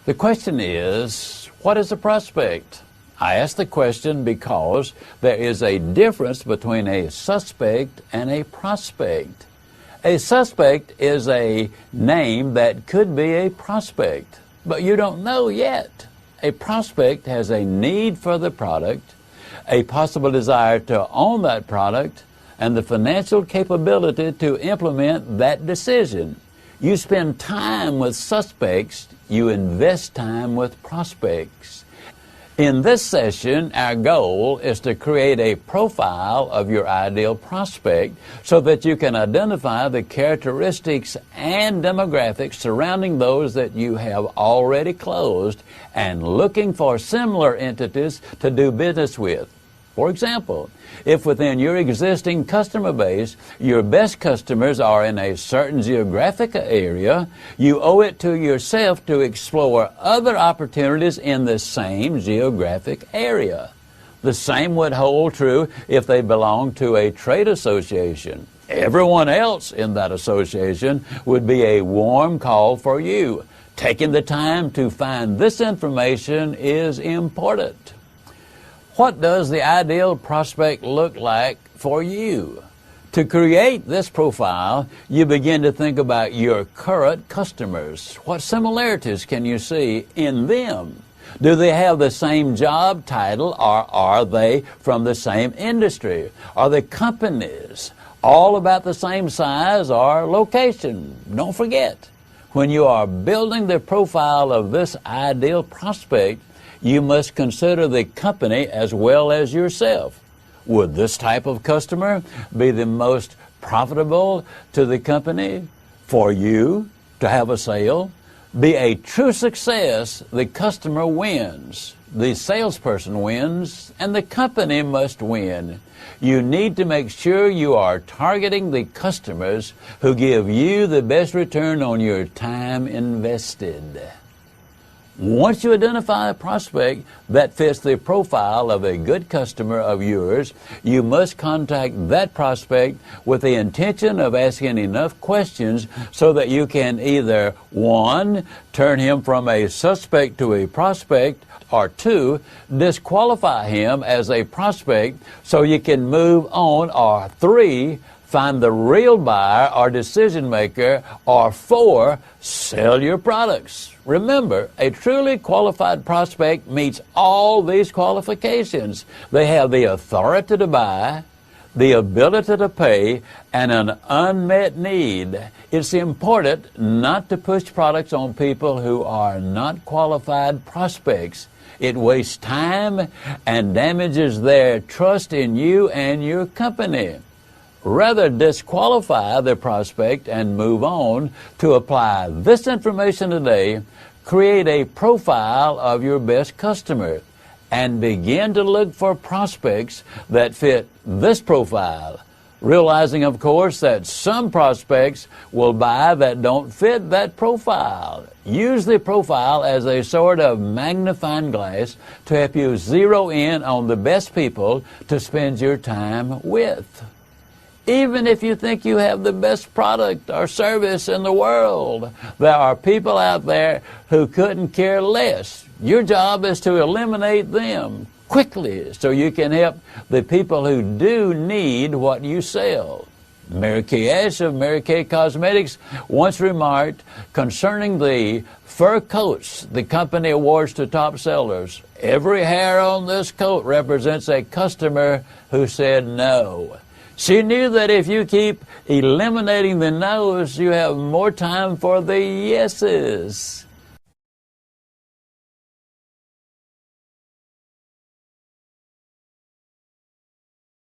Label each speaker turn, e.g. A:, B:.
A: The question is, what is a prospect? I ask the question because there is a difference between a suspect and a prospect. A suspect is a name that could be a prospect, but you don't know yet. A prospect has a need for the product, a possible desire to own that product, and the financial capability to implement that decision. You spend time with suspects, you invest time with prospects. In this session, our goal is to create a profile of your ideal prospect so that you can identify the characteristics and demographics surrounding those that you have already closed and looking for similar entities to do business with. For example, if within your existing customer base, your best customers are in a certain geographic area, you owe it to yourself to explore other opportunities in the same geographic area. The same would hold true if they belong to a trade association. Everyone else in that association would be a warm call for you. Taking the time to find this information is important. What does the ideal prospect look like for you? To create this profile, you begin to think about your current customers. What similarities can you see in them? Do they have the same job title, or are they from the same industry? Are the companies all about the same size or location? Don't forget, when you are building the profile of this ideal prospect, you must consider the company as well as yourself. Would this type of customer be the most profitable to the company for you to have a sale? Be a true success, the customer wins, the salesperson wins, and the company must win. You need to make sure you are targeting the customers who give you the best return on your time invested. Once you identify a prospect that fits the profile of a good customer of yours, you must contact that prospect with the intention of asking enough questions so that you can either, 1, turn him from a suspect to a prospect, or 2, disqualify him as a prospect so you can move on, or 3, find the real buyer or decision maker, or 4, sell your products. Remember, a truly qualified prospect meets all these qualifications. They have the authority to buy, the ability to pay, and an unmet need. It's important not to push products on people who are not qualified prospects. It wastes time and damages their trust in you and your company. Rather disqualify the prospect and move on. To apply this information today, create a profile of your best customer and begin to look for prospects that fit this profile, realizing, of course, that some prospects will buy that don't fit that profile. Use the profile as a sort of magnifying glass to help you zero in on the best people to spend your time with. Even if you think you have the best product or service in the world, there are people out there who couldn't care less. Your job is to eliminate them quickly so you can help the people who do need what you sell. Mary Kay Ash of Mary Kay Cosmetics once remarked concerning the fur coats the company awards to top sellers, "Every hair on this coat represents a customer who said no." She knew that if you keep eliminating the no's, you have more time for the yeses.